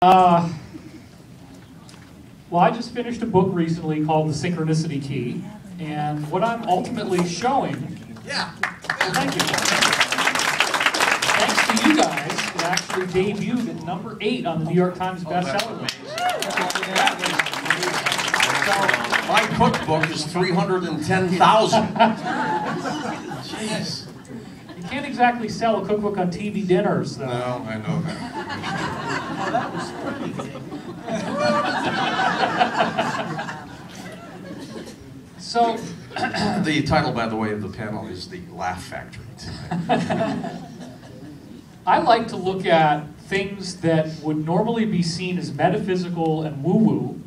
Well, I just finished a book recently called The Synchronicity Key, and what I'm ultimately showing... Thank you. Thanks to you guys, it actually debuted at number 8 on the New York Times bestseller list. My cookbook is 310,000. Jeez. You can't exactly sell a cookbook on TV dinners, though. No, I know that. Oh, that was pretty big. So, the title, by the way, of the panel is The Laugh Factory. I like to look at things that would normally be seen as metaphysical and woo-woo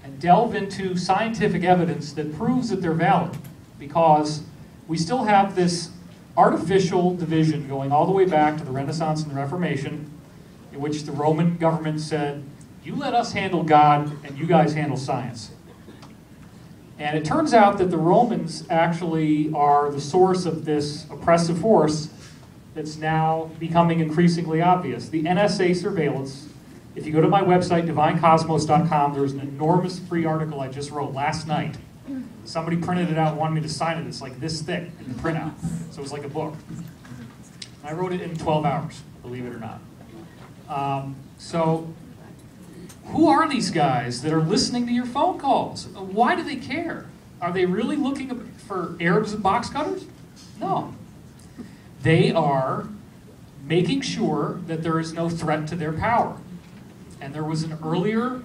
and delve into scientific evidence that proves that they're valid, because we still have this artificial division going all the way back to the Renaissance and the Reformation, in which the Roman government said, you let us handle God and you guys handle science. And it turns out that the Romans actually are the source of this oppressive force that's now becoming increasingly obvious. The NSA surveillance, if you go to my website, divinecosmos.com, there's an enormous free article I just wrote last night. Somebody printed it out and wanted me to sign it. It's like this thick in the printout. So it's like a book. I wrote it in 12 hours, believe it or not. So who are these guys that are listening to your phone calls? Why do they care? Are they really looking for Arabs and box cutters? No. They are making sure that there is no threat to their power. And there was an earlier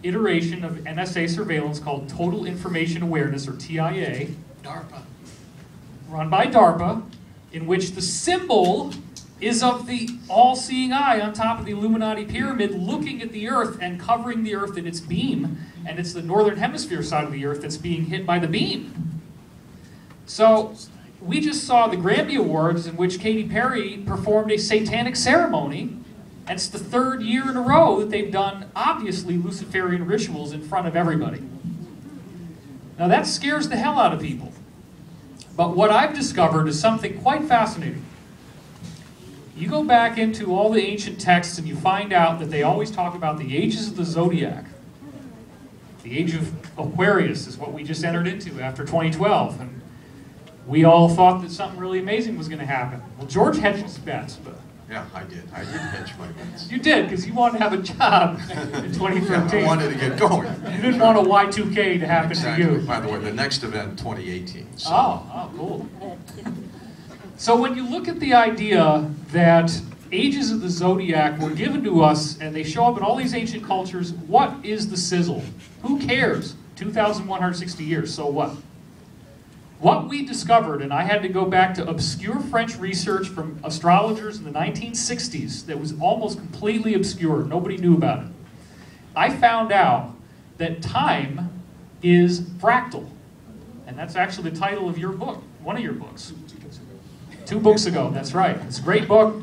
iteration of NSA surveillance called Total Information Awareness, or TIA. DARPA. Run by DARPA, in which the symbol is of the all-seeing eye on top of the Illuminati pyramid looking at the Earth and covering the Earth in its beam, and it's the northern hemisphere side of the Earth that's being hit by the beam. So we just saw the Grammy Awards, in which Katy Perry performed a satanic ceremony, and it's the 3rd year in a row that they've done, obviously, Luciferian rituals in front of everybody. Now that scares the hell out of people. But what I've discovered is something quite fascinating. You go back into all the ancient texts and you find out that they always talk about the ages of the zodiac. The age of Aquarius is what we just entered into after 2012. And we all thought that something really amazing was going to happen. Well, George hedged his bets, but... Yeah, I did. I did hedge my bets. You did, because you wanted to have a job in 2013. Yeah, I wanted to get going. You didn't want a Y2K to happen Exactly. to you. By the way, the next event, 2018. So. Oh, cool. So when you look at the idea that ages of the zodiac were given to us and they show up in all these ancient cultures, what is the sizzle? Who cares? 2,160 years, so what? What we discovered, and I had to go back to obscure French research from astrologers in the 1960s that was almost completely obscure. Nobody knew about it. I found out that time is fractal. And that's actually the title of your book, one of your books. 2 books ago, that's right. It's a great book.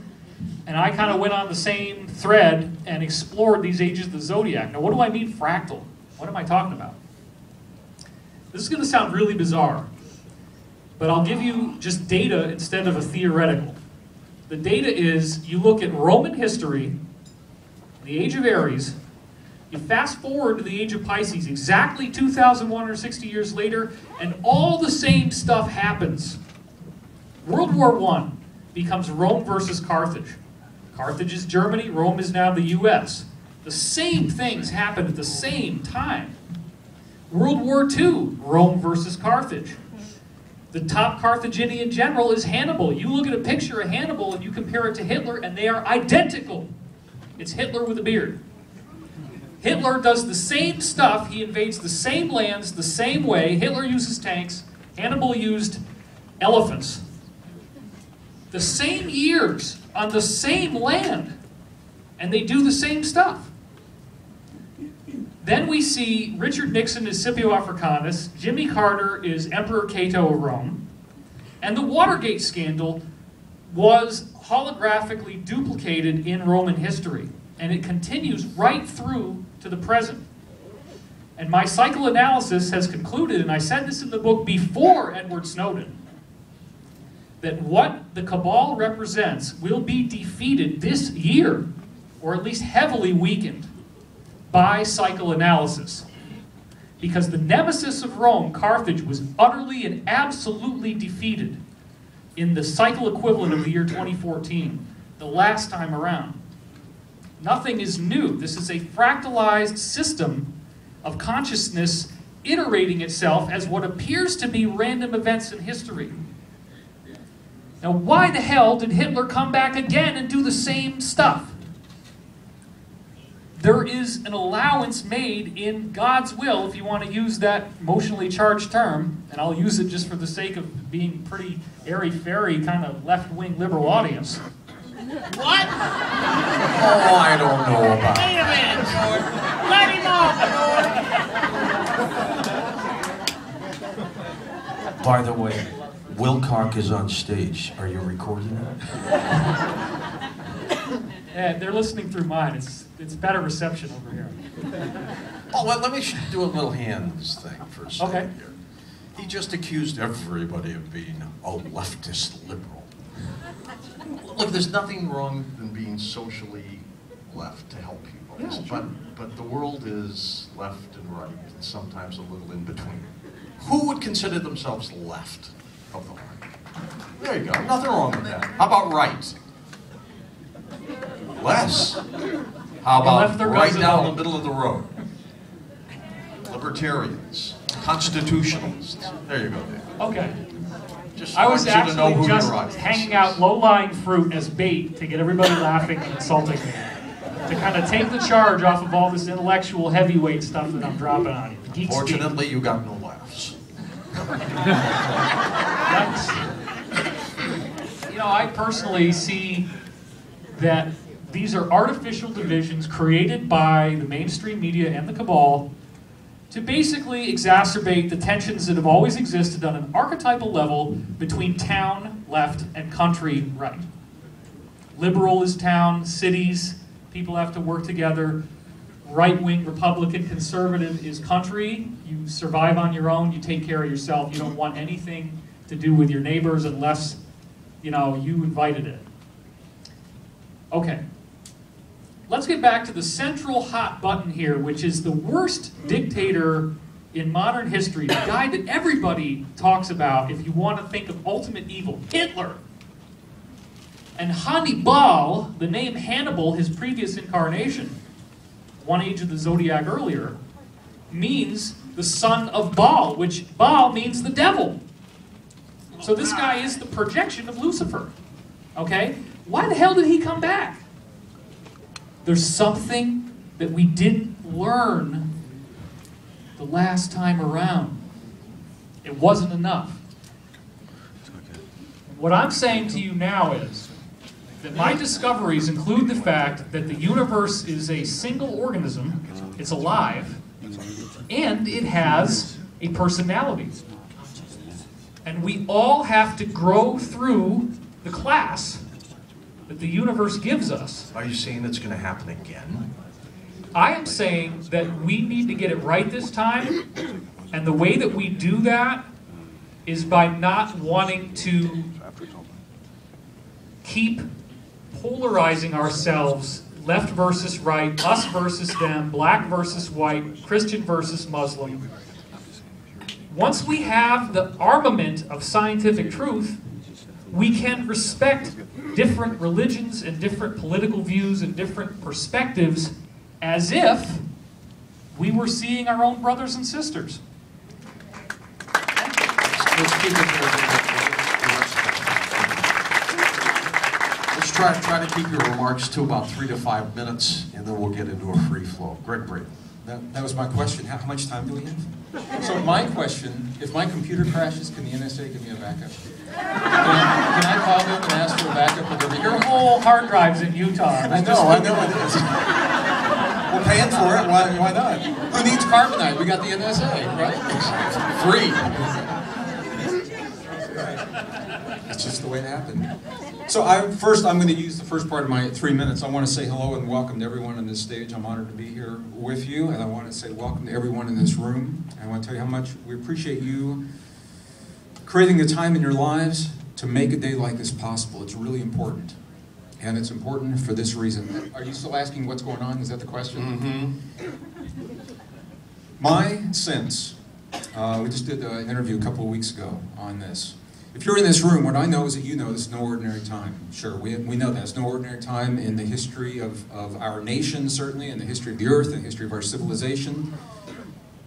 And I kind of went on the same thread and explored these ages of the zodiac. Now, what do I mean fractal? What am I talking about? This is going to sound really bizarre, but I'll give you just data instead of a theoretical. The data is, you look at Roman history, the age of Aries, you fast forward to the age of Pisces, exactly 2,160 years later, and all the same stuff happens. World War I becomes Rome versus Carthage. Carthage is Germany, Rome is now the US. The same things happen at the same time. World War II, Rome versus Carthage. The top Carthaginian general is Hannibal. You look at a picture of Hannibal and you compare it to Hitler, and they are identical. It's Hitler with a beard. Hitler does the same stuff. He invades the same lands the same way. Hitler uses tanks. Hannibal used elephants. The same years on the same land, and they do the same stuff. Then we see Richard Nixon is Scipio Africanus, Jimmy Carter is Emperor Cato of Rome, and the Watergate scandal was holographically duplicated in Roman history, and it continues right through to the present. And my psychoanalysis has concluded, and I said this in the book before Edward Snowden, that what the cabal represents will be defeated this year or at least heavily weakened, by psychoanalysis. Because the nemesis of Rome, Carthage, was utterly and absolutely defeated in the cycle equivalent of the year 2014, the last time around. Nothing is new. This is a fractalized system of consciousness iterating itself as what appears to be random events in history. Now, why the hell did Hitler come back again and do the same stuff? There is an allowance made in God's will, if you want to use that emotionally charged term, and I'll use it just for the sake of being pretty airy-fairy kind of left-wing liberal audience. What? Oh, I don't know about Wait a minute, George. Let him off, George. By the way, Wilkock is on stage. Are you recording that? Yeah, they're listening through mine. It's better reception over here. Oh, well, let me do a little hands thing for a second Okay. here. He just accused everybody of being a leftist liberal. Look, there's nothing wrong in being socially left to help people. Yeah, sure. But the world is left and right, and sometimes a little in between. Who would consider themselves left of the line? There you go. Nothing wrong with that. How about right? Less. How left about their right guns at down home. the middle of the road? Libertarians, constitutionalists. There you go, Dave. Okay. Just I was want you to know actually who just your audience hanging is. out low-lying fruit as bait to get everybody laughing and insulting me. To kind of take the charge off of all this intellectual heavyweight stuff that I'm dropping on you. Geek speak. Fortunately, you got no laughs. You know, I personally see that these are artificial divisions created by the mainstream media and the cabal to basically exacerbate the tensions that have always existed on an archetypal level between town, left, and country, right. Liberal is town, cities, people have to work together. Right-wing, Republican, conservative is country. You survive on your own, you take care of yourself. You don't want anything to do with your neighbors unless, you know, you invited it. Okay. Let's get back to the central hot button here, which is the worst dictator in modern history, the guy that everybody talks about if you want to think of ultimate evil, Hitler. And Hannibal, the name Hannibal, his previous incarnation, one age of the zodiac earlier, means the son of Baal, which Baal means the devil. So this guy is the projection of Lucifer. Okay? Why the hell did he come back? There's something that we didn't learn the last time around. It wasn't enough. What I'm saying to you now is that my discoveries include the fact that the universe is a single organism, it's alive, and it has a personality. And we all have to grow through the class that the universe gives us. Are you saying it's going to happen again? I am saying that we need to get it right this time, and the way that we do that is by not wanting to keep polarizing ourselves, left versus right, us versus them, black versus white, Christian versus Muslim. Once we have the armament of scientific truth, we can respect different religions and different political views and different perspectives as if we were seeing our own brothers and sisters. Let's keep it Let's try to keep your remarks to about 3 to 5 minutes, and then we'll get into a free flow. Gregg, Braden. That was my question. How much time do we have? So my question, if my computer crashes, can the NSA give me a backup? Can I call them and ask for a backup of everything? Your whole hard drive's in Utah. I know it is. We're paying for it, why not? Who needs carbonite? We got the NSA, right? Free. That's just the way it happened. So first, I'm going to use the first part of my 3 minutes. I want to say hello and welcome to everyone on this stage. I'm honored to be here with you, and I want to say welcome to everyone in this room. I want to tell you how much we appreciate you creating the time in your lives to make a day like this possible. It's really important. And it's important for this reason. Are you still asking what's going on? Is that the question? Mm-hmm. My sense, we just did an interview a couple of weeks ago on this. If you're in this room, what I know is that you know this is no ordinary time. Sure, we know that. It's no ordinary time in the history of our nation, certainly, in the history of the earth, in the history of our civilization.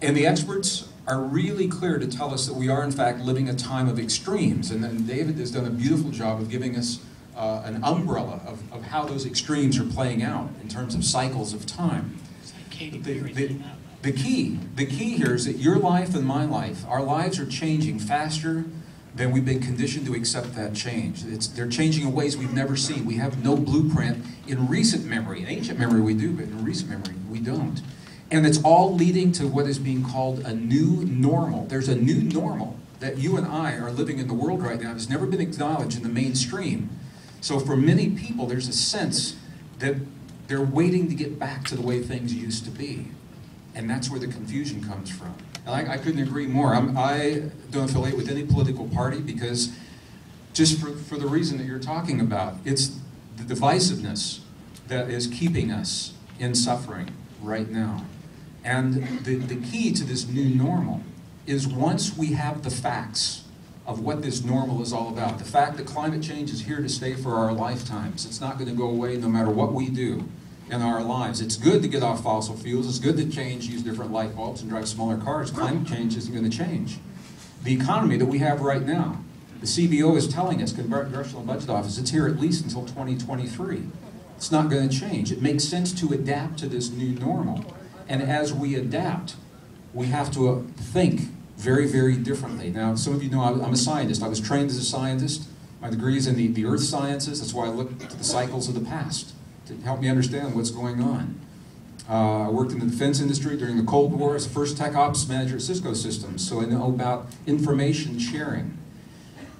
And the experts are really clear to tell us that we are, in fact, living a time of extremes. And then David has done a beautiful job of giving us an umbrella of how those extremes are playing out in terms of cycles of time. The key here is that your life and my life, our lives are changing faster than we've been conditioned to accept that change. They're changing in ways we've never seen. We have no blueprint in recent memory. In ancient memory we do, but in recent memory we don't. And it's all leading to what is being called a new normal. There's a new normal that you and I are living in the world right now. It's never been acknowledged in the mainstream. So for many people, there's a sense that they're waiting to get back to the way things used to be. And that's where the confusion comes from. And I couldn't agree more. I don't affiliate with any political party because just for the reason that you're talking about, it's the divisiveness that is keeping us in suffering right now. And the key to this new normal is once we have the facts of what this normal is all about, the fact that climate change is here to stay for our lifetimes. It's not going to go away no matter what we do in our lives. It's good to get off fossil fuels. It's good to use different light bulbs and drive smaller cars. Climate change isn't going to change. The economy that we have right now, the CBO is telling us, Congressional Budget Office, it's here at least until 2023. It's not going to change. It makes sense to adapt to this new normal. And as we adapt, we have to think very, very differently. Now, some of you know I'm a scientist. I was trained as a scientist. My degree is in the earth sciences. That's why I look at the cycles of the past to help me understand what's going on. I worked in the defense industry during the Cold War as the first tech ops manager at Cisco Systems, so I know about information sharing.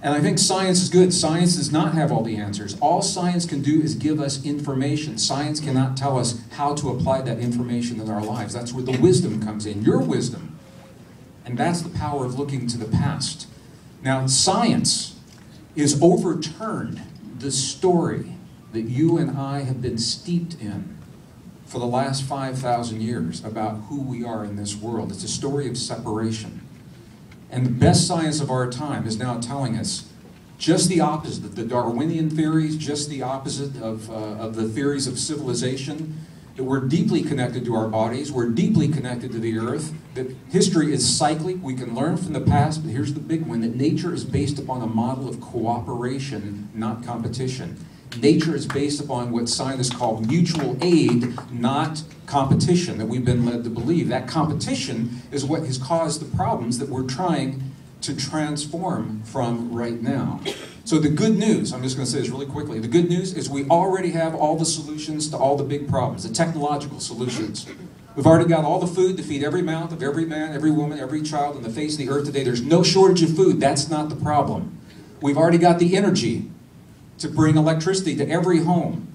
And I think science is good. Science does not have all the answers. All science can do is give us information. Science cannot tell us how to apply that information in our lives. That's where the wisdom comes in, your wisdom. And that's the power of looking to the past. Now, science is overturned the story that you and I have been steeped in for the last 5,000 years about who we are in this world. It's a story of separation. And the best science of our time is now telling us just the opposite. The Darwinian theories, just the opposite of the theories of civilization, that we're deeply connected to our bodies, we're deeply connected to the earth, that history is cyclic, we can learn from the past, but here's the big one, that nature is based upon a model of cooperation, not competition. Nature is based upon what scientists call mutual aid, not competition, that we've been led to believe. That competition is what has caused the problems that we're trying to transform from right now. So the good news, I'm just going to say this really quickly, the good news is we already have all the solutions to all the big problems, the technological solutions. We've already got all the food to feed every mouth of every man, every woman, every child on the face of the earth today. There's no shortage of food. That's not the problem. We've already got the energy to bring electricity to every home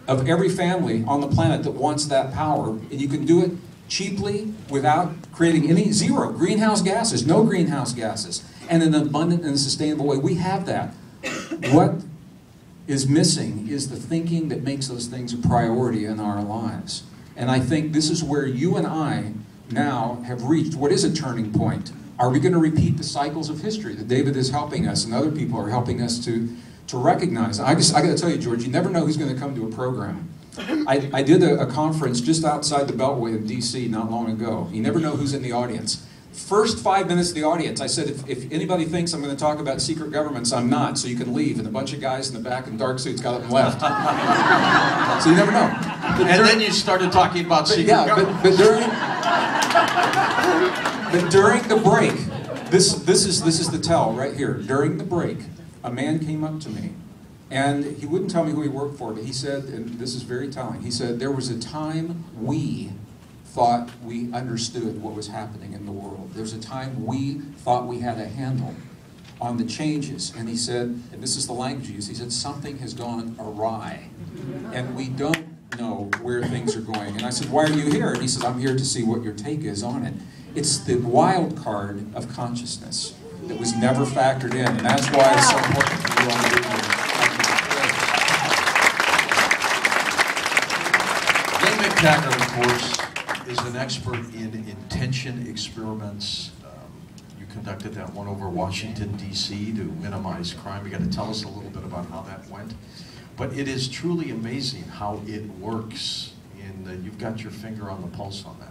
of every family on the planet that wants that power. And you can do it cheaply without creating zero greenhouse gases, no greenhouse gases, and in an abundant and sustainable way. We have that. What is missing is the thinking that makes those things a priority in our lives. And I think this is where you and I now have reached what is a turning point. Are we going to repeat the cycles of history that David is helping us and other people are helping us to recognize? I got to tell you, George, you never know who's going to come to a program. I did a conference just outside the Beltway in D.C. not long ago. You never know who's in the audience. First 5 minutes of the audience, I said, if anybody thinks I'm going to talk about secret governments, I'm not, so you can leave. And a bunch of guys in the back in dark suits got up and left. So you never know. And then you started talking about secret governments. But during the break, this is the tell right here. During the break, a man came up to me, and he wouldn't tell me who he worked for, but he said, and this is very telling, he said, there was a time we thought we understood what was happening in the world. There was a time we thought we had a handle on the changes. And he said, and this is the language he used, he said, something has gone awry, and we don't know where things are going. And I said, why are you here? And he says, I'm here to see what your take is on it. It's the wild card of consciousness that was never factored in, and that's why it's so important for you all to do Taggart, of course, is an expert in intention experiments. You conducted that one over Washington, D.C. to minimize crime. You got to tell us a little bit about how that went. But it is truly amazing how it works. You've got your finger on the pulse on that.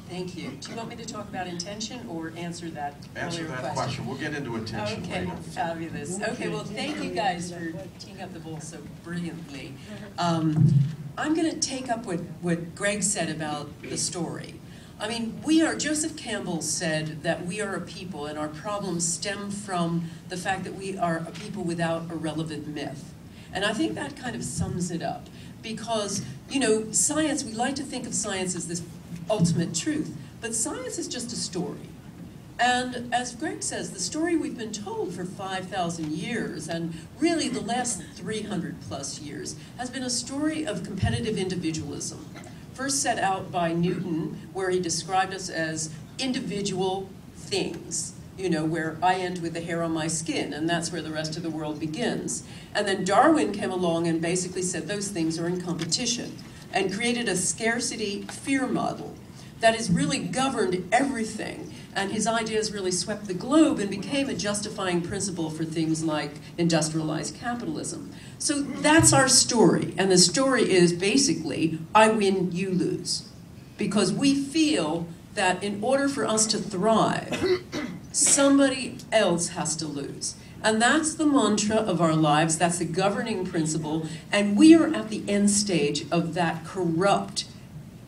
Thank you. Do you want me to talk about intention or answer that Answer earlier that question. We'll get into intention okay, later. fabulous. Okay, well, thank you guys for teeing up the bowl so brilliantly. I'm going to take up what Gregg said about the story. I mean, Joseph Campbell said that we are a people and our problems stem from the fact that we are a people without a relevant myth. And I think that kind of sums it up. Because, science, we like to think of science as this ultimate truth, but science is just a story. And as Gregg says, the story we've been told for 5,000 years, and really the last 300 plus years, has been a story of competitive individualism. First set out by Newton, where he described us as individual things, where I end with the hair on my skin, and that's where the rest of the world begins. And then Darwin came along and basically said those things are in competition, and created a scarcity fear model that has really governed everything. And his ideas really swept the globe and became a justifying principle for things like industrialized capitalism. So that's our story. And the story is basically, I win, you lose. Because we feel that in order for us to thrive, somebody else has to lose. And that's the mantra of our lives, that's the governing principle, and we are at the end stage of that corrupt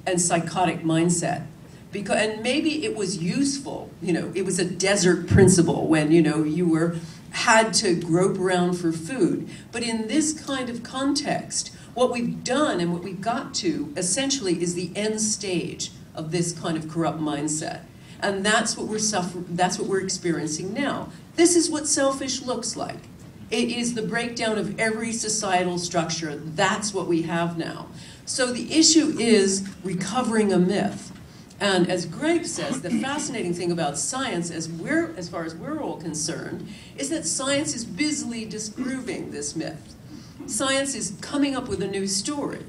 and psychotic mindset. And maybe it was useful, it was a desert principle when, you had to grope around for food. But in this kind of context, what we've done and what we've got to essentially is the end stage of this kind of corrupt mindset. And that's what we're experiencing now. This is what selfish looks like. It is the breakdown of every societal structure. That's what we have now. So the issue is recovering a myth. And as Gregg says, the fascinating thing about science, as far as we're all concerned, is that science is busily disproving this myth. Science is coming up with a new story.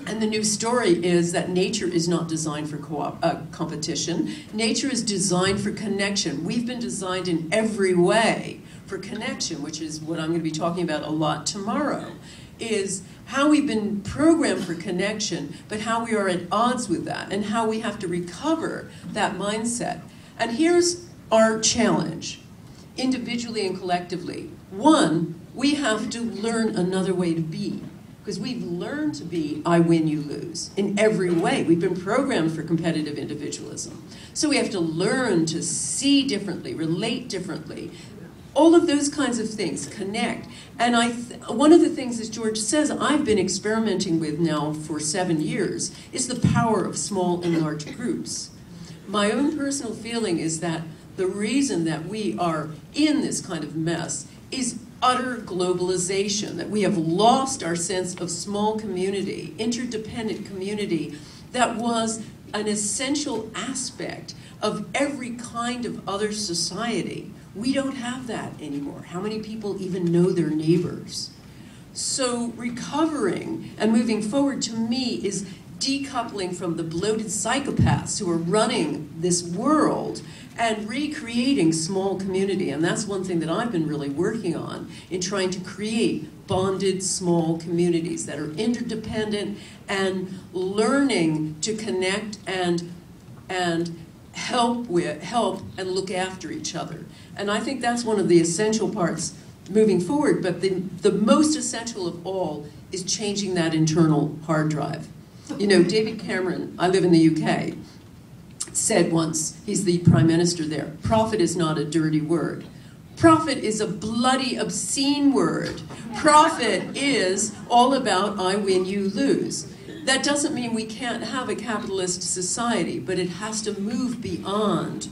And the new story is that nature is not designed for competition. Nature is designed for connection. We've been designed in every way for connection, which is what I'm going to be talking about a lot tomorrow, is how we've been programmed for connection, but how we are at odds with that, and how we have to recover that mindset. And here's our challenge, individually and collectively. One, we have to learn another way to be. Because we've learned to be I win, you lose in every way. We've been programmed for competitive individualism. So we have to learn to see differently, relate differently, all of those kinds of things, connect. And one of the things, as George says, I've been experimenting with now for 7 years is the power of small and large groups. My own personal feeling is that the reason that we are in this kind of mess is utter globalization, that we have lost our sense of small community, interdependent community that was an essential aspect of every kind of other society. We don't have that anymore. How many people even know their neighbors? So recovering and moving forward to me is decoupling from the bloated psychopaths who are running this world and recreating small community. And that's one thing that I've been really working on in trying to create bonded small communities that are interdependent and learning to connect and help and look after each other. And I think that's one of the essential parts moving forward, but the most essential of all is changing that internal hard drive. David Cameron, I live in the UK, said once, he's the Prime Minister there, profit is not a dirty word. Profit is a bloody, obscene word. Profit is all about I win, you lose. That doesn't mean we can't have a capitalist society, but it has to move beyond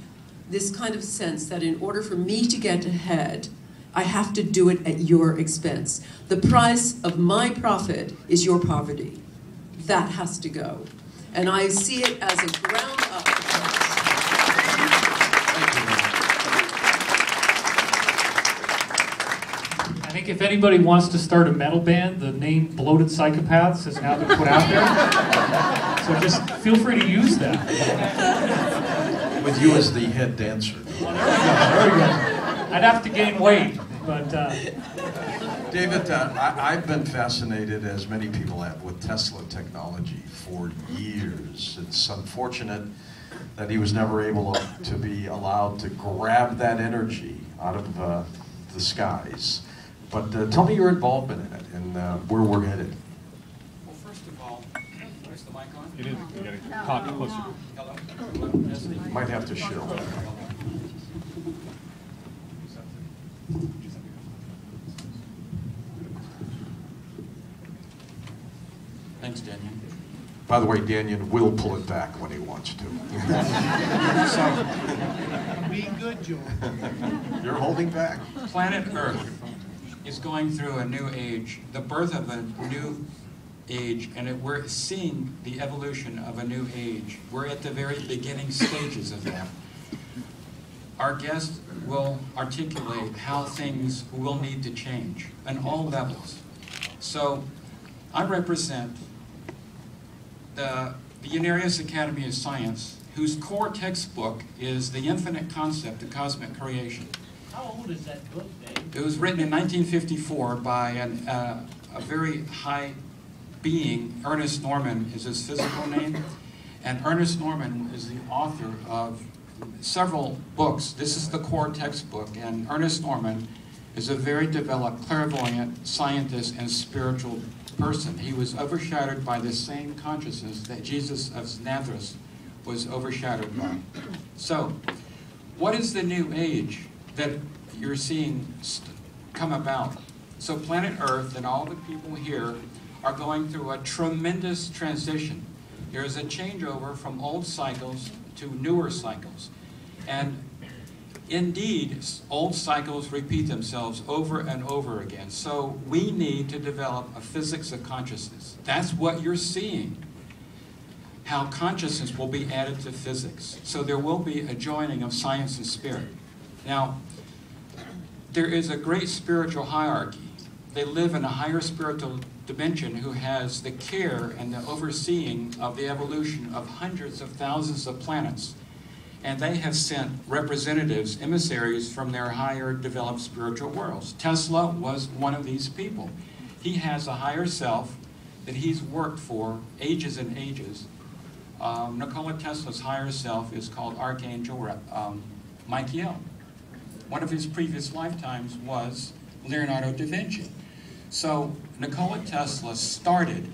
this kind of sense that in order for me to get ahead, I have to do it at your expense. The price of my profit is your poverty. That has to go. And I see it as a ground up approach. I think if anybody wants to start a metal band, the name Bloated Psychopaths has now been put out there. So just feel free to use that. With you as the head dancer. Well, there we go. I'd have to gain weight, but... David, I've been fascinated, as many people have, with Tesla technology for years. It's unfortunate that he was never able to be allowed to grab that energy out of the skies. But tell me your involvement in it and where we're headed. Well, first of all, is the mic on? It is. You got to talk closer. Hello? Might have to share. Thanks, Dannion. By the way, Dannion will pull it back when he wants to. Be good, George. You're holding back. Planet Earth is going through a new age, the birth of a new age, and we're seeing the evolution of a new age. We're at the very beginning stages of that. Our guest will articulate how things will need to change on all levels. So I represent the Unarius Academy of Science, whose core textbook is The Infinite Concept of Cosmic Creation. How old is that book, Dave? It was written in 1954 by a very high being. Ernest Norman is his physical name. And Ernest Norman is the author of several books. This is the core textbook. And Ernest Norman is a very developed, clairvoyant scientist and spiritual person. He was overshadowed by the same consciousness that Jesus of Nazareth was overshadowed by. So, what is the new age that you're seeing come about? So planet Earth and all the people here are going through a tremendous transition. There is a changeover from old cycles to newer cycles. And indeed, old cycles repeat themselves over and over again. So we need to develop a physics of consciousness. That's what you're seeing. How consciousness will be added to physics. So there will be a joining of science and spirit. Now, there is a great spiritual hierarchy. They live in a higher spiritual dimension who has the care and the overseeing of the evolution of hundreds of thousands of planets. And they have sent representatives, emissaries from their higher developed spiritual worlds. Tesla was one of these people. He has a higher self that he's worked for ages and ages. Nikola Tesla's higher self is called Archangel Michael. One of his previous lifetimes was Leonardo da Vinci. So Nikola Tesla started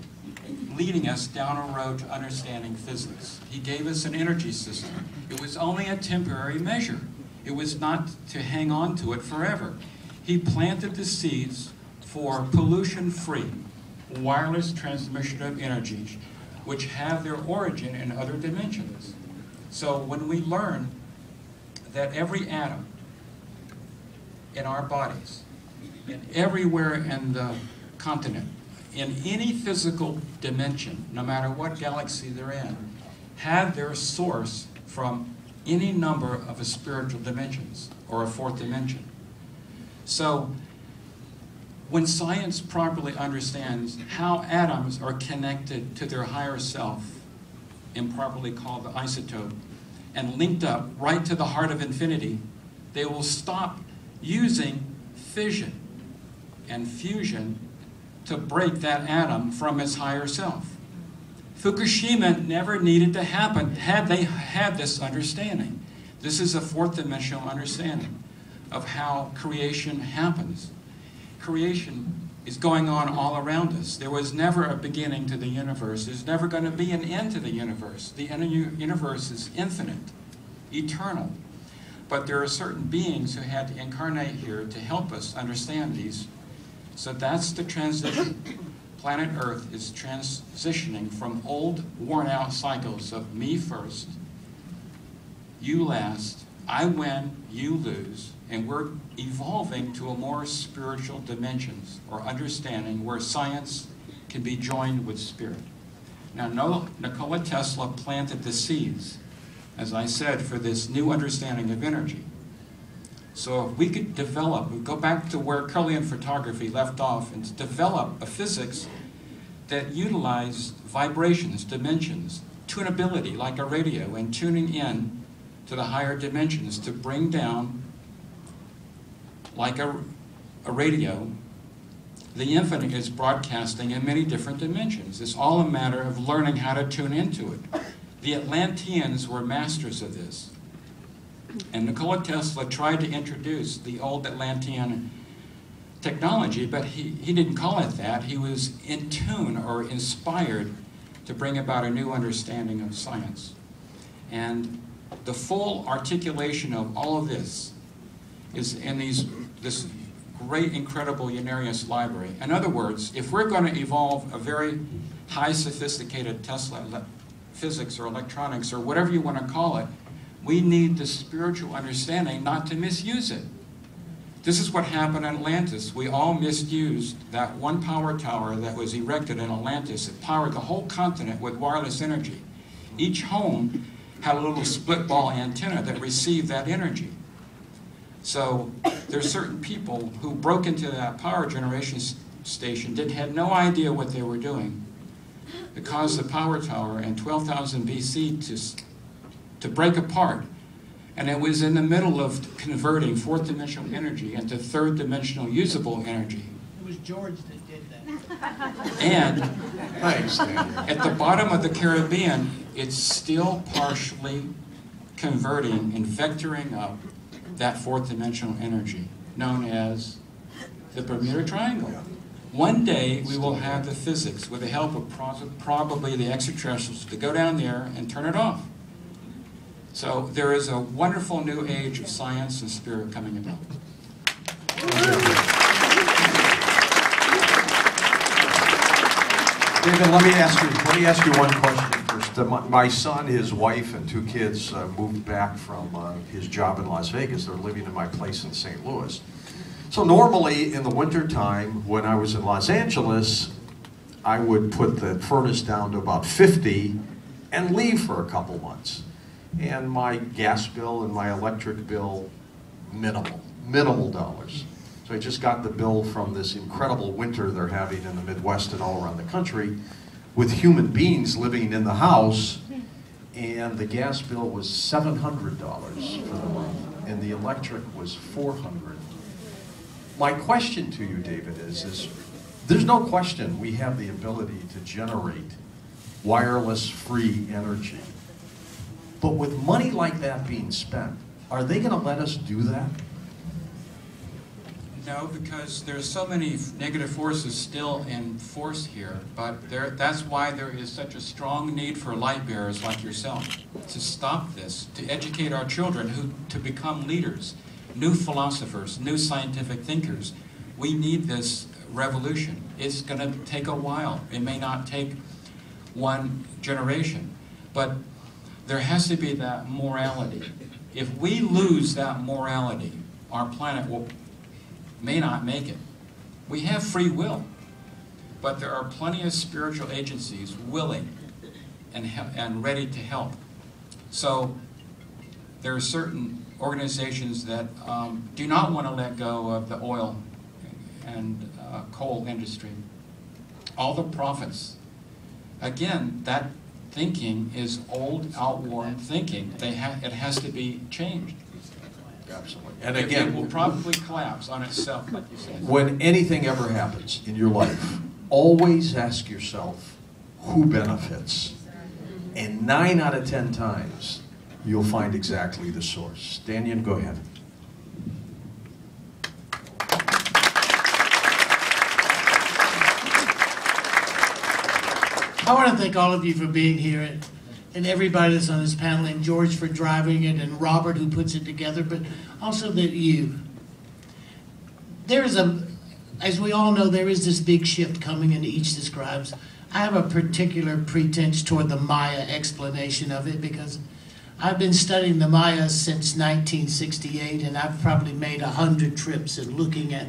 leading us down a road to understanding physics. He gave us an energy system. It was only a temporary measure. It was not to hang on to it forever. He planted the seeds for pollution-free, wireless transmission of energy, which have their origin in other dimensions. So when we learn that every atom in our bodies, and everywhere in the continent, in any physical dimension, no matter what galaxy they're in, have their source from any number of spiritual dimensions or a fourth dimension. So when science properly understands how atoms are connected to their higher self, improperly called the isotope, and linked up right to the heart of infinity, they will stop using fission and fusion to break that atom from its higher self. Fukushima never needed to happen had they had this understanding. This is a fourth dimensional understanding of how creation happens. Creation is going on all around us. There was never a beginning to the universe. There's never going to be an end to the universe. The universe is infinite, eternal. But there are certain beings who had to incarnate here to help us understand these. So that's the transition. Planet Earth is transitioning from old, worn-out cycles of me first, you last, I win, you lose, and we're evolving to a more spiritual dimensions or understanding where science can be joined with spirit. Now, Nikola Tesla planted the seeds, as I said, for this new understanding of energy. So if we could develop, we go back to where Kirlian photography left off and develop a physics that utilized vibrations, dimensions, tunability like a radio, and tuning in to the higher dimensions to bring down, like a radio, the infinite is broadcasting in many different dimensions. It's all a matter of learning how to tune into it. The Atlanteans were masters of this. And Nikola Tesla tried to introduce the old Atlantean technology, but he didn't call it that. He was in tune or inspired to bring about a new understanding of science. And the full articulation of all of this is in this great, incredible Unarius library. In other words, if we're going to evolve a very high sophisticated Tesla physics or electronics or whatever you want to call it, we need the spiritual understanding not to misuse it. This is what happened in Atlantis. We all misused that one power tower that was erected in Atlantis. It powered the whole continent with wireless energy. Each home had a little split ball antenna that received that energy. So there's certain people who broke into that power generation station that had no idea what they were doing. It caused the power tower in 12,000 BC to break apart. And it was in the middle of converting fourth dimensional energy into third dimensional usable energy. It was George that did that. And Thanks, at the bottom of the Caribbean, it's still partially converting and vectoring up that fourth dimensional energy, known as the Bermuda Triangle. One day, we will have the physics, with the help of probably the extraterrestrials, to go down there and turn it off. So there is a wonderful new age of science and spirit coming about. David, let me ask you one question first. My son, his wife, and 2 kids moved back from his job in Las Vegas. They're living in my place in St. Louis. So normally in the wintertime, when I was in Los Angeles, I would put the furnace down to about 50 and leave for a couple months. And my gas bill and my electric bill, minimal dollars. So I just got the bill from this incredible winter they're having in the Midwest and all around the country with human beings living in the house, and the gas bill was $700 for the month, and the electric was $400. My question to you, David, is there's no question we have the ability to generate wireless free energy. But with money like that being spent, are they going to let us do that? No, because there's so many negative forces still in force here, but that's why there is such a strong need for light bearers like yourself to stop this, to educate our children to become leaders, new philosophers, new scientific thinkers. We need this revolution. It's going to take a while. It may not take one generation, but there has to be that morality. If we lose that morality, our planet may not make it. We have free will, but there are plenty of spiritual agencies willing and ready to help. So there are certain organizations that do not want to let go of the oil and coal industry. All the profits. Again, that thinking is old, outworn thinking. It has to be changed. Absolutely. And again, it will probably collapse on itself, like you said. When anything ever happens in your life, always ask yourself, who benefits? And 9 out of 10 times, you'll find exactly the source. Dannion, go ahead. I want to thank all of you for being here, and everybody that's on this panel, and George for driving it, and Robert who puts it together, but also that you. There is as we all know, there is this big shift coming, and each describes. I have a particular pretense toward the Maya explanation of it, because I've been studying the Mayas since 1968, and I've probably made 100 trips and looking at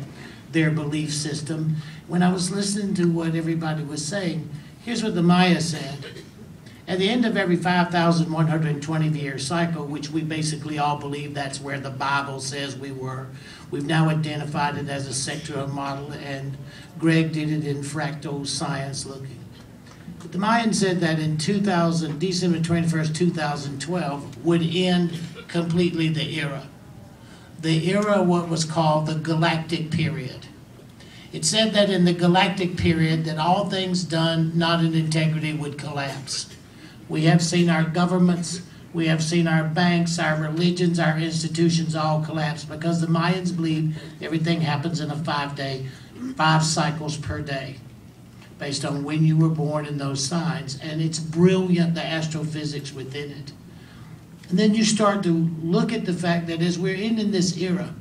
their belief system. When I was listening to what everybody was saying, here's what the Maya said. At the end of every 5,120-year cycle, which we basically all believe that's where the Bible says we were, we've now identified it as a sectoral model, and Gregg did it in fractal science looking. The Mayans said that in December 21st, 2012, would end completely the era. The era, what was called the galactic period. It said that in the galactic period that all things done not in integrity would collapse. We have seen our governments, we have seen our banks, our religions, our institutions all collapse because the Mayans believe everything happens in a 5 cycles per day, based on when you were born and those signs. And it's brilliant, the astrophysics within it. And then you start to look at the fact that as we're ending this era,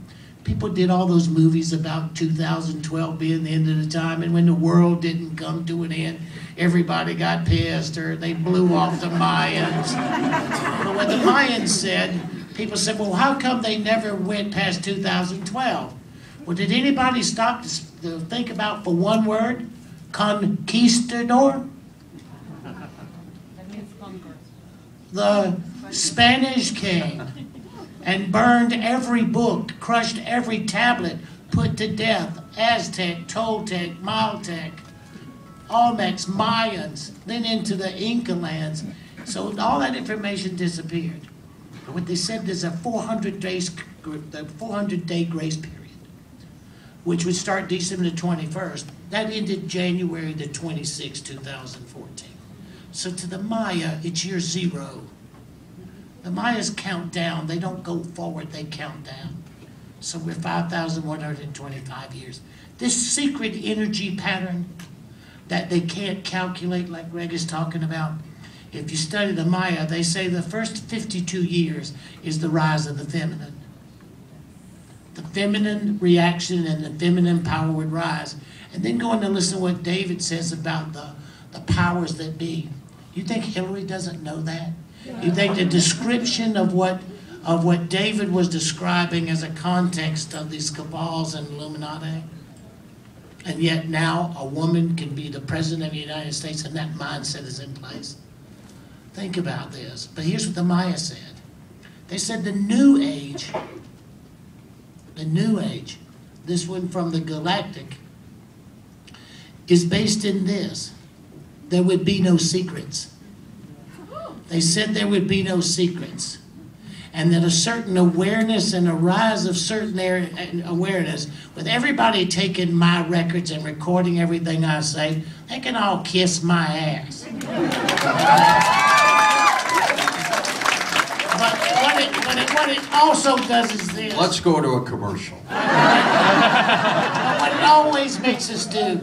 people did all those movies about 2012 being the end of the time, and when the world didn't come to an end, everybody got pissed, or they blew off the Mayans. But what the Mayans said, people said, well, how come they never went past 2012? Well, did anybody stop to think about, for one word, conquistador? The Spanish came and burned every book, crushed every tablet, put to death Aztec, Toltec, Maltec, Olmecs, Mayans, then into the Inca lands. So all that information disappeared. But what they said, there's a 400-day grace period, which would start December the 21st. That ended January the 26th, 2014. So to the Maya, it's year 0. The Mayas count down. They don't go forward, they count down. So we're 5,125 years. This secret energy pattern that they can't calculate, like Gregg is talking about, if you study the Maya, they say the first 52 years is the rise of the feminine. The feminine reaction and the feminine power would rise. And then go on and listen to what David says about the powers that be. You think Hillary doesn't know that? You think the description of what David was describing as a context of these cabals and Illuminati, and yet now a woman can be the president of the United States, and that mindset is in place. Think about this. But here's what the Maya said. They said the New Age, this one from the galactic, is based in this. There would be no secrets. They said there would be no secrets. And that a certain awareness and a rise of certain awareness, with everybody taking my records and recording everything I say, they can all kiss my ass. But what it also does is this. Let's go to a commercial. But what it always makes us do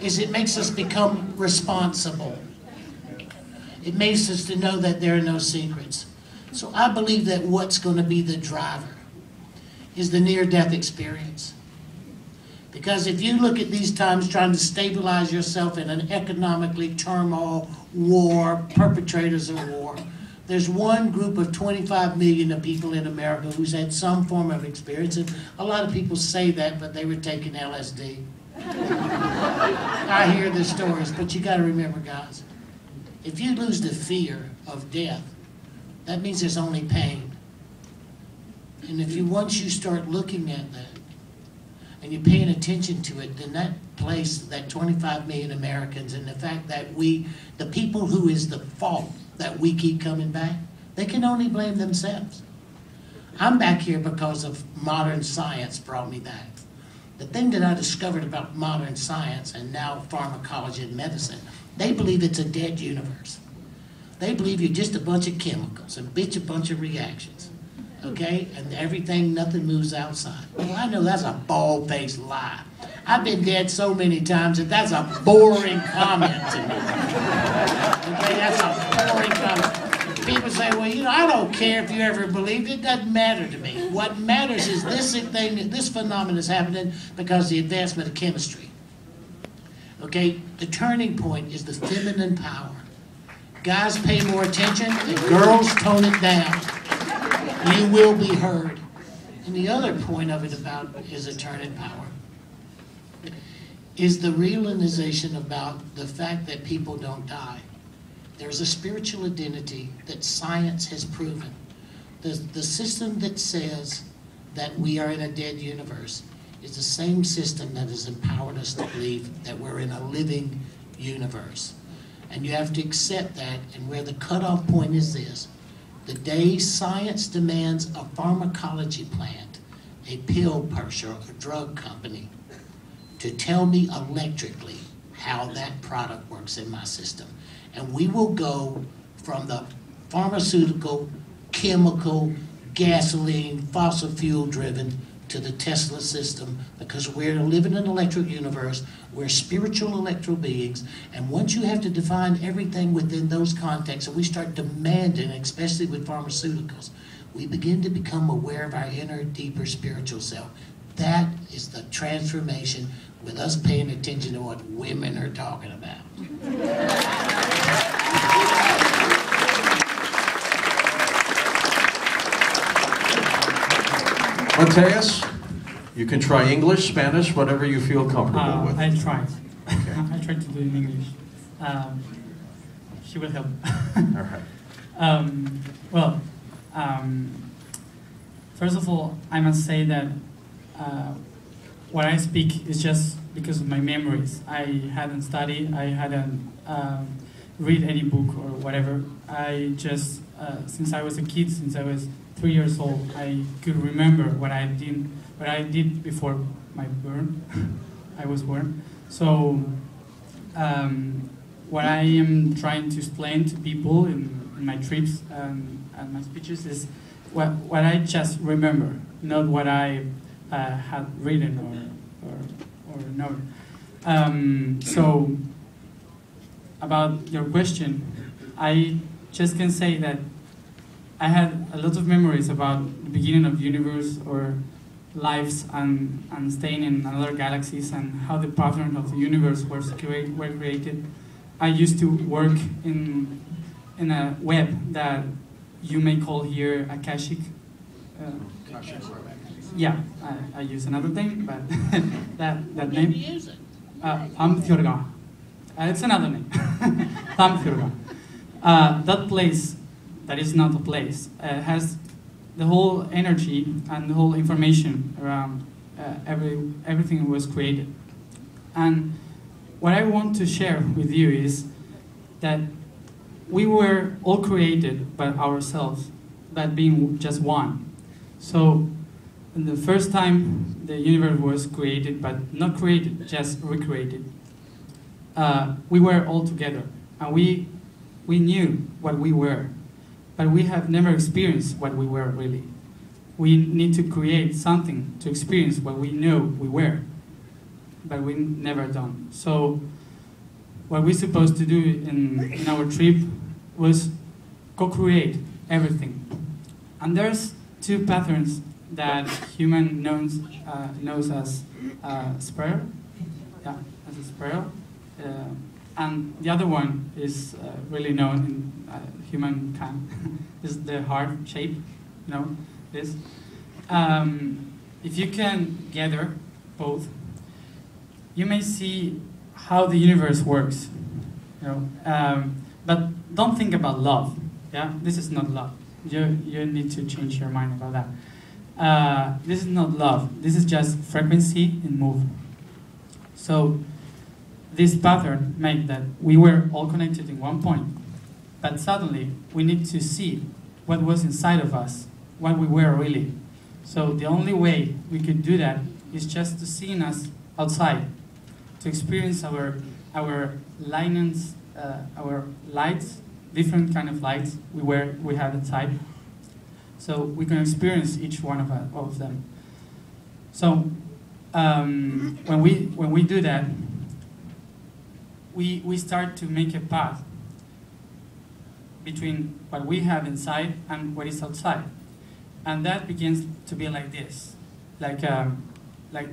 is it makes us become responsible. It makes us to know that there are no secrets. So I believe that what's going to be the driver is the near-death experience. Because if you look at these times trying to stabilize yourself in an economically turmoil, war, perpetrators of war, there's one group of 25 million of people in America who's had some form of experience. And a lot of people say that, but they were taking LSD. I hear the stories, but you got to remember, guys, if you lose the fear of death, that means there's only pain. And once you start looking at that, and you're paying attention to it, then that place, that 25 million Americans, and the fact that the people who is the fault that we keep coming back, they can only blame themselves. I'm back here because of modern science brought me back. The thing that I discovered about modern science and now pharmacology and medicine, they believe it's a dead universe. They believe you're just a bunch of chemicals and a bunch of reactions, okay? And everything, nothing moves outside. Well, I know that's a bald-faced lie. I've been dead so many times that that's a boring comment to me. Okay, that's a boring comment. People say, well, I don't care if you ever believed it. It doesn't matter to me. What matters is this phenomenon is happening because of the advancement of chemistry. Okay, the turning point is the feminine power. Guys pay more attention and girls tone it down. You will be heard. And the other point of it about is a turning power is the realization about the fact that people don't die. There's a spiritual identity that science has proven. The system that says that we are in a dead universe is the same system that has empowered us to believe that we're in a living universe. And you have to accept that, and where the cutoff point is this: the day science demands a pharmacology plant, a pill pusher, a drug company, to tell me electrically how that product works in my system. And we will go from the pharmaceutical, chemical, gasoline, fossil fuel driven to the Tesla system, because we're living in an electric universe, we're spiritual electro beings, and once you have to define everything within those contexts, and we start demanding, especially with pharmaceuticals, we begin to become aware of our inner, deeper spiritual self. That is the transformation, with us paying attention to what women are talking about. Matias, you can try English, Spanish, whatever you feel comfortable with. I tried. Okay. I tried to do it in English. She will help. All right. Well, first of all, I must say that what I speak is just because of my memories. I hadn't studied, I hadn't read any book or whatever. I just, since I was a kid, since I was 3 years old, I could remember what I did before my birth. I was born. So what I am trying to explain to people in my trips and my speeches is what I just remember, not what I had written or known. So about your question, I just can say that I had a lot of memories about the beginning of the universe or lives and staying in other galaxies and how the pattern of the universe were created. I used to work in a web that you may call here Akashic. Yeah, I use another thing, but that name. Use it. Thamthurga. It's another name. Thamthurga. That place, that is not a place, has the whole energy and the whole information around everything was created. And what I want to share with you is that we were all created by ourselves, but being just one. So in the first time the universe was created, but not created, just recreated, we were all together, and we knew what we were, but we have never experienced what we were really. We need to create something to experience what we know we were, but we never done. So what we're supposed to do in our trip was co-create everything. And there's two patterns that human knows as spiral, yeah, as a spiral, and the other one is really known in humankind is the heart shape, you know, this. If you can gather both, you may see how the universe works, you know. But don't think about love. Yeah, this is not love. You need to change your mind about that. This is not love. This is just frequency and move. So this pattern made that we were all connected in one point, but suddenly we need to see what was inside of us, what we were really. So the only way we could do that is just to see us outside, to experience our lights, our lights, different kind of lights we have inside. So we can experience each one of them. So when we do that, we start to make a path between what we have inside and what is outside, and that begins to be like this, like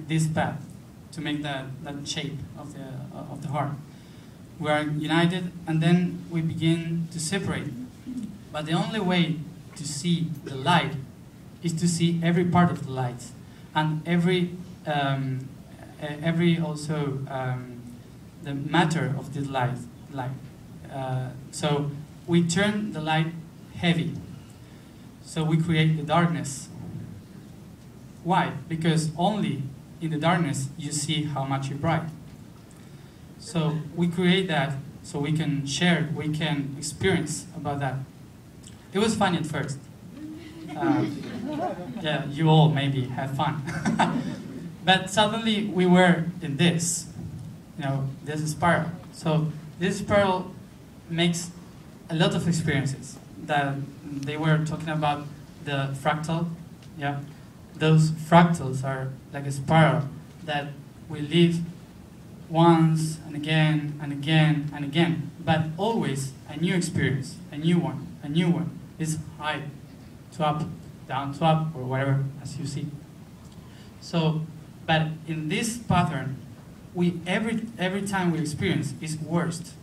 this path, to make that shape of the heart. We are united, and then we begin to separate. But the only way to see the light is to see every part of the light, and every also the matter of the light. So we turn the light heavy. So we create the darkness. Why? Because only in the darkness you see how much you're bright. So we create that so we can share, we can experience about that. It was fun at first. Yeah, you all maybe had fun. But suddenly we were in this, this spiral. So this spiral makes a lot of experiences. That they were talking about the fractal, yeah. Those fractals are like a spiral that we live once and again and again and again, but always a new experience, a new one. It's high to up, down to up, or whatever, as you see. So, but in this pattern, every time we experience is worst.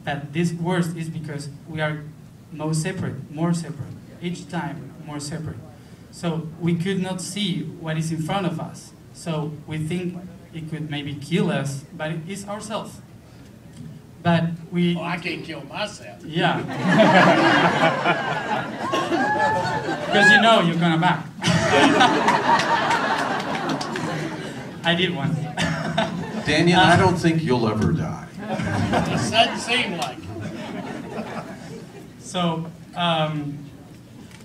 But this worst is because we are more separate, each time more separate. So we could not see what is in front of us. So we think it could maybe kill us, but it is ourselves. But we... Oh, I can't kill myself. Yeah. Because you're gonna back. I did once. Dannion, I don't think you'll ever die. It doesn't seem like it. So,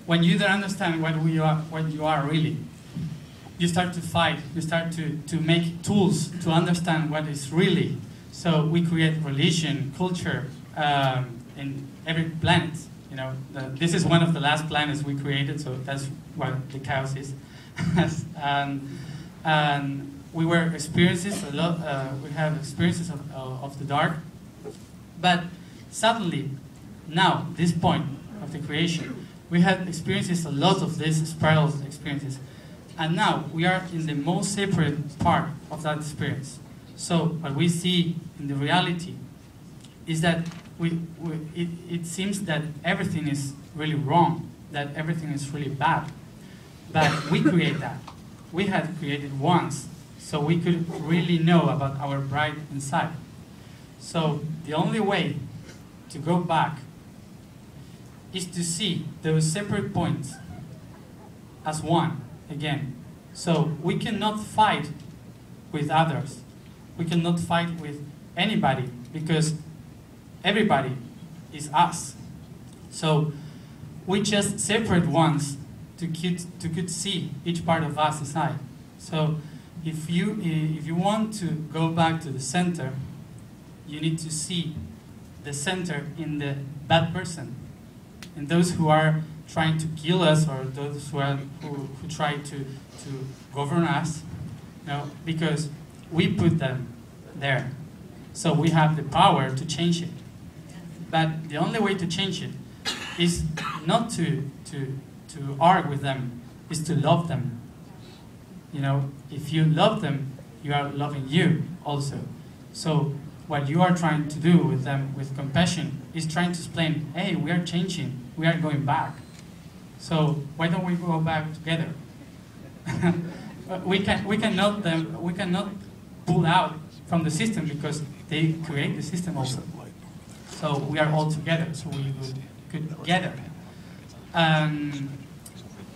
when you don't understand what you are really, you start to fight. You start to make tools to understand what is really. So we create religion, culture, in every planet. This is one of the last planets we created, so that's what the chaos is. And we were experiences a lot. We have experiences of the dark, but suddenly, now this point of the creation, we have experiences a lot of these spiral experiences, and now we are in the most separate part of that experience. So what we see in the reality is that it seems that everything is really wrong, that everything is really bad, but we create that. We had created once, so we could really know about our bright inside. So the only way to go back is to see those separate points as one again. So we cannot fight with others. We cannot fight with anybody because everybody is us. So we just separate ones to could see each part of us inside. So if you want to go back to the center, you need to see the center in the bad person, in those who are trying to kill us, or those who try to govern us, because we put them there. So we have the power to change it. But the only way to change it is not to argue with them, is to love them. If you love them, you are loving you also. So what you are trying to do with them, with compassion, is trying to explain, hey, we are changing, we are going back. So why don't we go back together? we cannot pull out from the system because they create the system also. So we are all together, so we could together.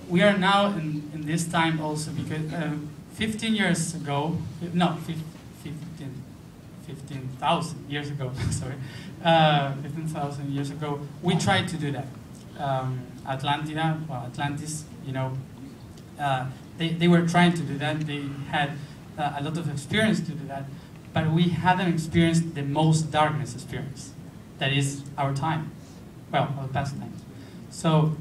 We are now in this time also because 15,000 years ago, sorry, 15,000 years ago, we tried to do that. Atlantis, they were trying to do that. They had a lot of experience to do that, but we hadn't experienced the most darkness experience. That is our time, our past time. So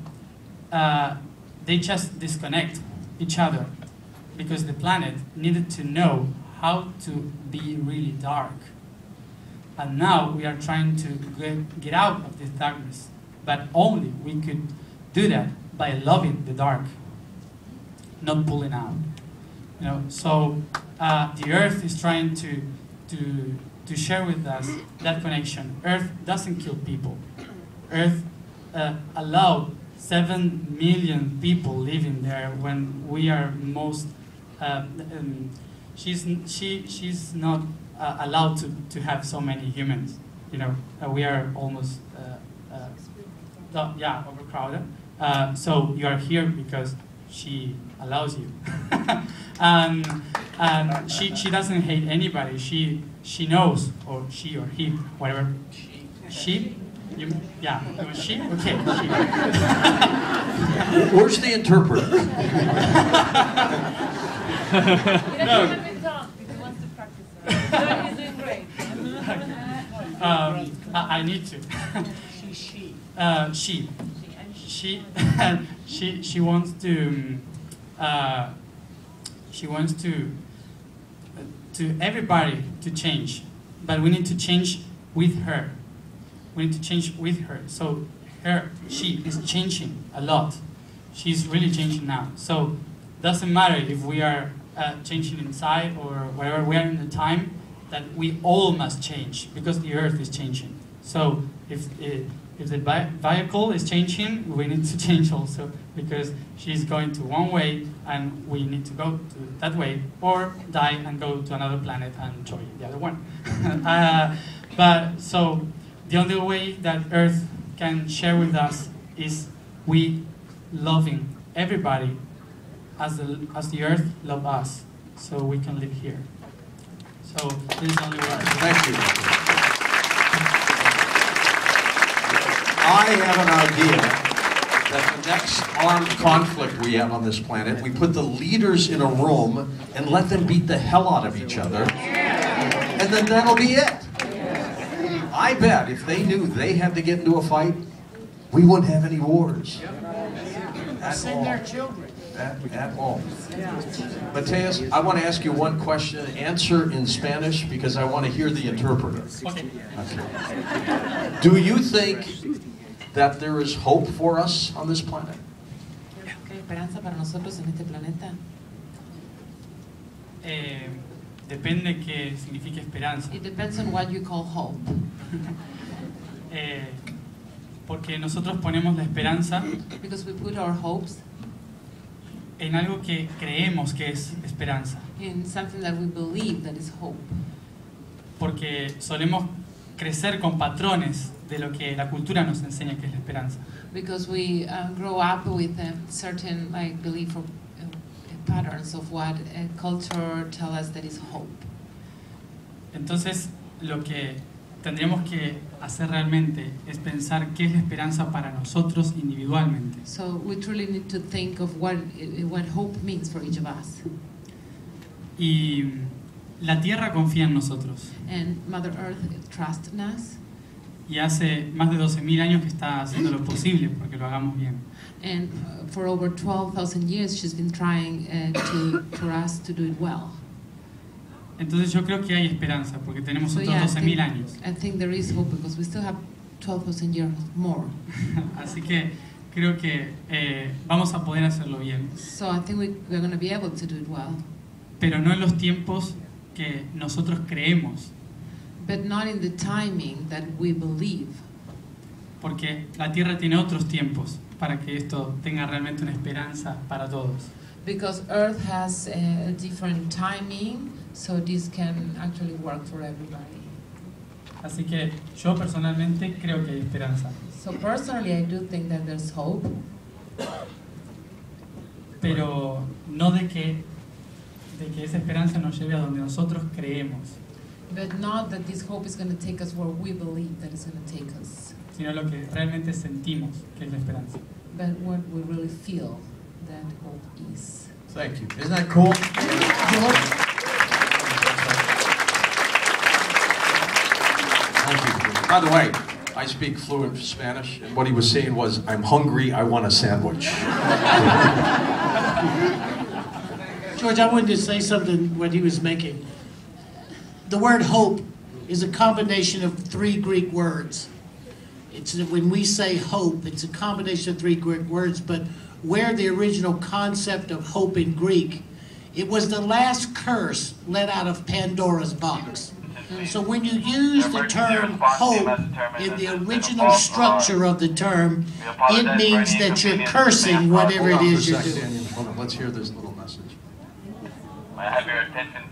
they just disconnect each other because the planet needed to know how to be really dark. And now we are trying to get out of this darkness, but only we could do that by loving the dark, not pulling out. So the Earth is trying to share with us that connection. Earth doesn't kill people. Earth allowed 7 million people living there when we are most. She's not allowed to have so many humans. We are almost overcrowded. So you are here because she allows you. She doesn't hate anybody. She knows, or she or he, whatever. She? Yeah, it was she? Okay, she. Where's the interpreter? He doesn't have it on because he wants to practice. So he's doing great. I need to. She wants to everybody to change, but we need to change with her. We need to change with her. So she is changing a lot. She's really changing now. So doesn't matter if we are changing inside or wherever we are in the time, that we all must change because the earth is changing. So if the vehicle is changing, we need to change also because she's going to one way and we need to go to that way or die and go to another planet and join the other one. But so the only way that Earth can share with us is we loving everybody as the Earth love us, so we can live here. So this is the only way. Thank you. I have an idea that the next armed conflict we have on this planet, we put the leaders in a room and let them beat the hell out of each other, and then that'll be it. I bet if they knew they had to get into a fight, we wouldn't have any wars. Send their children. At all. Matias, I want to ask you one question. Answer in Spanish because I want to hear the interpreter. Okay. Okay. Do you think that there is hope for us on this planet? ¿Qué esperanza para nosotros en este planeta? Depende qué significa esperanza. It depends on what you call hope. Porque nosotros ponemos la esperanza Because we put our hopes en algo que creemos que es esperanza. in something that we believe that is hope. Porque solemos crecer con patrones de lo que la cultura nos enseña que es la esperanza. Because we grow up with certain belief or patterns of what culture tells us that is hope. Entonces, lo que tendríamos que hacer realmente es pensar qué es la esperanza para nosotros individualmente. So we truly need to think of what hope means for each of us. Y la Tierra confía en nosotros. And Mother Earth trusts in us. Y hace más de 12.000 años que está haciendo lo posible porque lo hagamos bien. And for over 12,000 years she's been trying for us to do it well. Entonces yo creo que hay esperanza porque tenemos So, otros yeah, 12.000 años. I think there is hope because we still have 12,000 years more. Así que creo que vamos a poder hacerlo bien. So I think we're going to be able to do it well. Pero no en los tiempos que nosotros creemos. But not in the timing that we believe. Porque la Tierra tiene otros tiempos para que esto tenga realmente una esperanza para todos. Because Earth has a different timing, so this can actually work for everybody. Así que yo personalmente creo que hay esperanza. So personally, I do think that there's hope. Pero no de que esa esperanza nos lleve a donde nosotros creemos. But not that this hope is going to take us where we believe that it's going to take us. Sino lo que realmente sentimos que es la esperanza. But what we really feel that hope is. Thank you. Isn't that cool? Thank you. By the way, I speak fluent Spanish, and what he was saying was, I'm hungry, I want a sandwich. George, I wanted to say something what he was making. The word hope is a combination of 3 Greek words. It's when we say hope, it's a combination of 3 Greek words, but where the original concept of hope in Greek, it was the last curse let out of Pandora's box. So when you use the term hope in the original structure of the term, it means that you're cursing whatever it is you're doing. Hold on, let's hear this little message. May I have your attention,